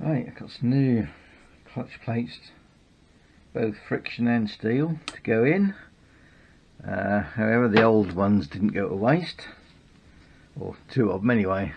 Right, I've got some new clutch plates, both friction and steel, to go in. However, the old ones didn't go to waste, or two of them anyway.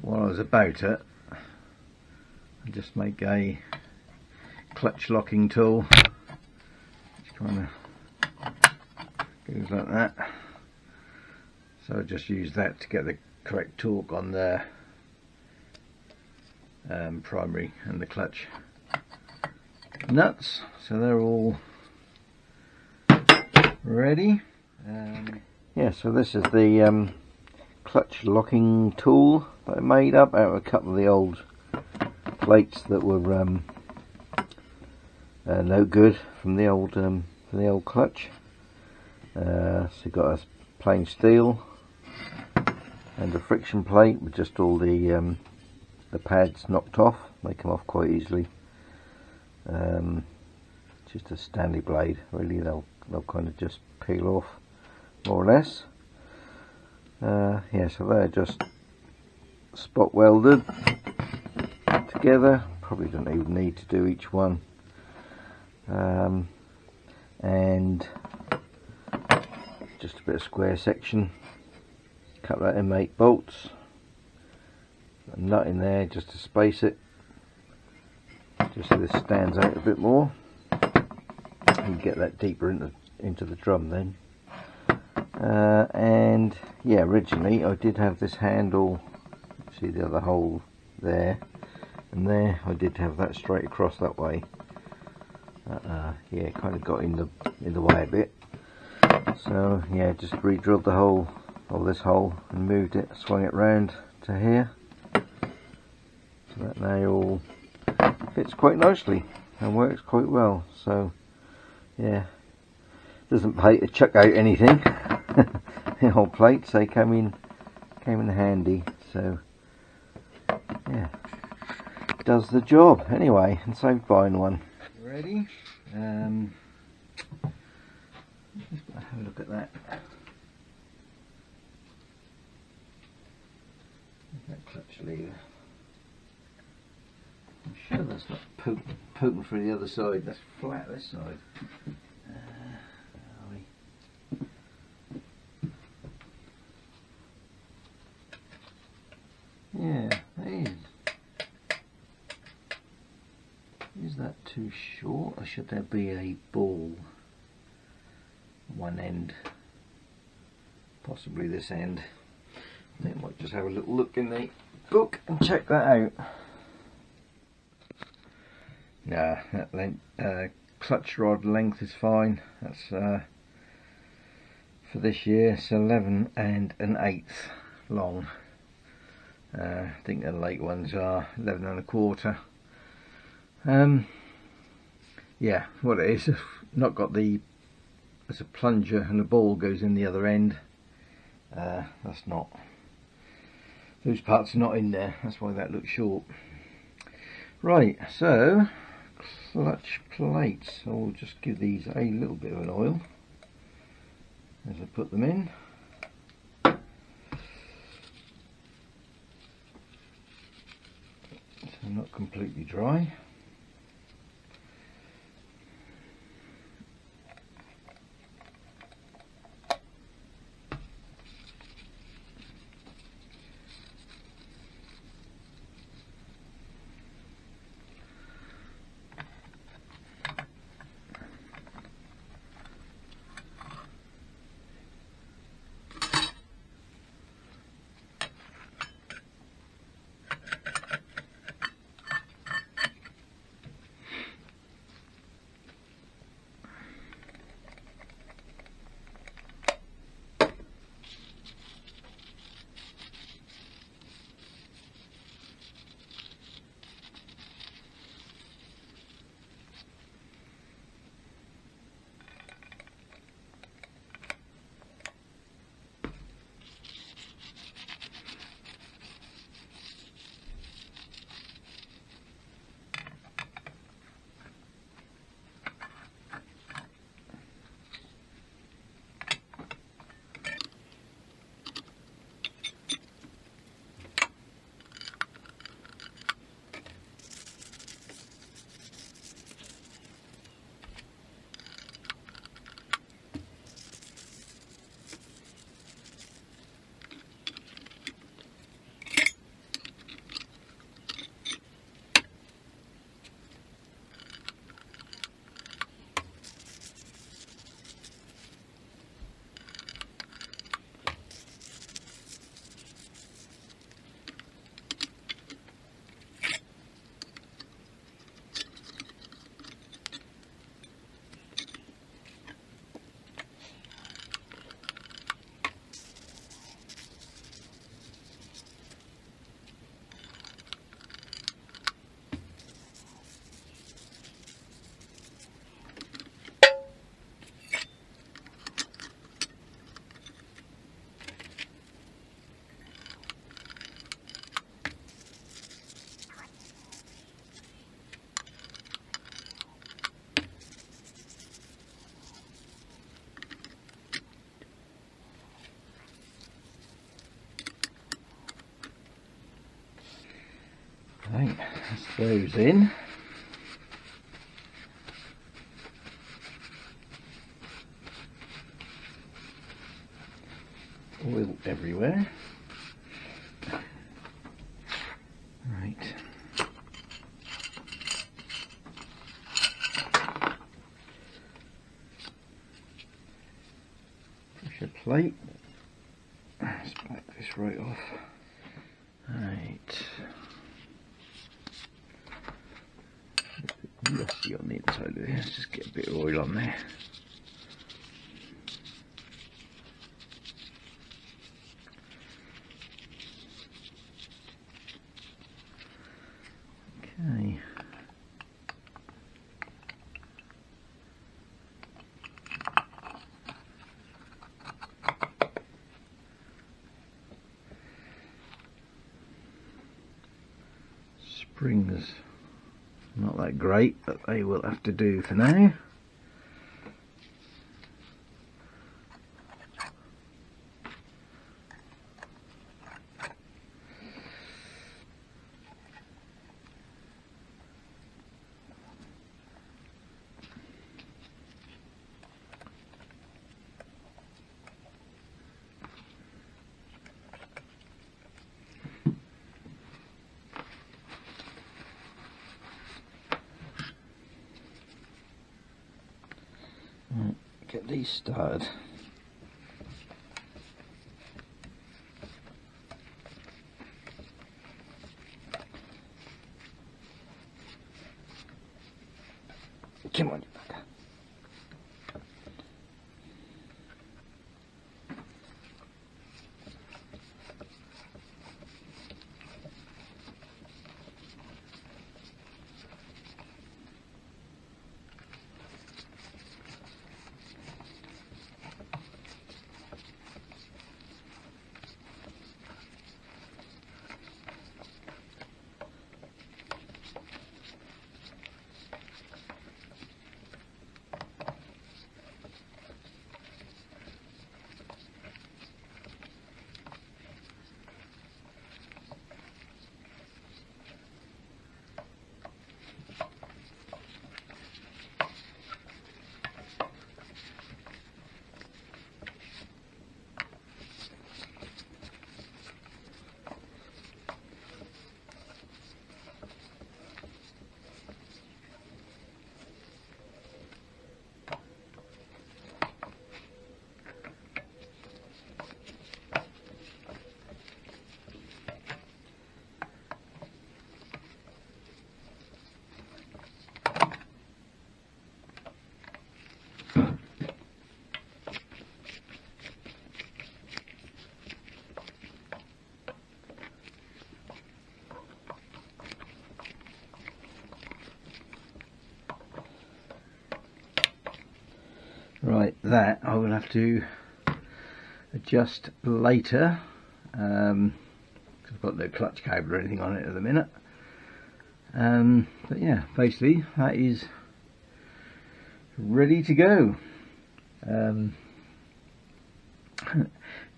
While I was about it, I just make a clutch locking tool, which kind of goes like that. So I just use that to get the correct torque on the primary and the clutch nuts. So they're all ready. Yeah, so this is the clutch locking tool that I made up out of a couple of the old plates that were no good from the old clutch. So you've got a plain steel and a friction plate with just all the pads knocked off. They come off quite easily. Just a Stanley blade, really. They'll kind of just peel off more or less. Yeah, so they're just spot welded together. Probably don't even need to do each one. And just a bit of square section. Cut that in 8 bolts. A nut in there just to space it, just so this stands out a bit more. You get that deeper into the drum then. And yeah, originally I did have this handle, see the other hole there and there, I did have that straight across that way. Yeah, it kind of got in the way a bit, so yeah, just re-drilled the hole, or this hole, and moved it, swung it round to here, so that now all fits quite nicely and works quite well. So yeah, doesn't pay to chuck out anything. The old plates, they came in handy, so yeah, does the job anyway, and saved buying one. Ready? Just have a look at that. That clutch lever. I'm sure that's not poking through the other side. That's flat this side. Yeah, is that too short, or should there be a ball one end, possibly this end? I think I might just have a little look in the book and check that out. Nah, that length, clutch rod length is fine. That's for this year, it's 11 1/8 long. I think the late ones are 11 1/4. Yeah, what it is, not got the, there's a plunger and the ball goes in the other end. That's not, those parts are not in there, that's why that looks short. Right, so clutch plates, I'll just give these a little bit of an oil as I put them in. So not completely dry. Right, that's those in. Oil everywhere. Right. Pressure plate. Let's back this right off. Right. A bit rusty on the inside of it. Let's just get a bit of oil on there. Okay. Springs not that great, but they will have to do for now. Get these started. Come on, you bugger. Right, that I will have to adjust later. I've got no clutch cable or anything on it at the minute. But yeah, basically that is ready to go.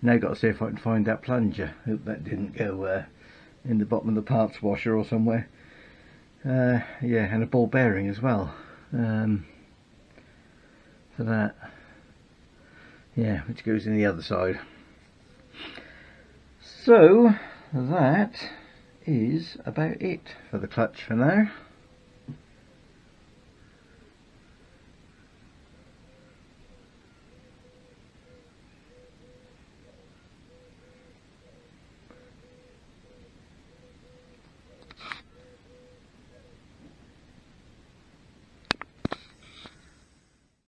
Now got to see if I can find that plunger. Hope that didn't go in the bottom of the parts washer or somewhere. Yeah, and a ball bearing as well. For that, yeah, which goes in the other side. So that is about it for the clutch for now.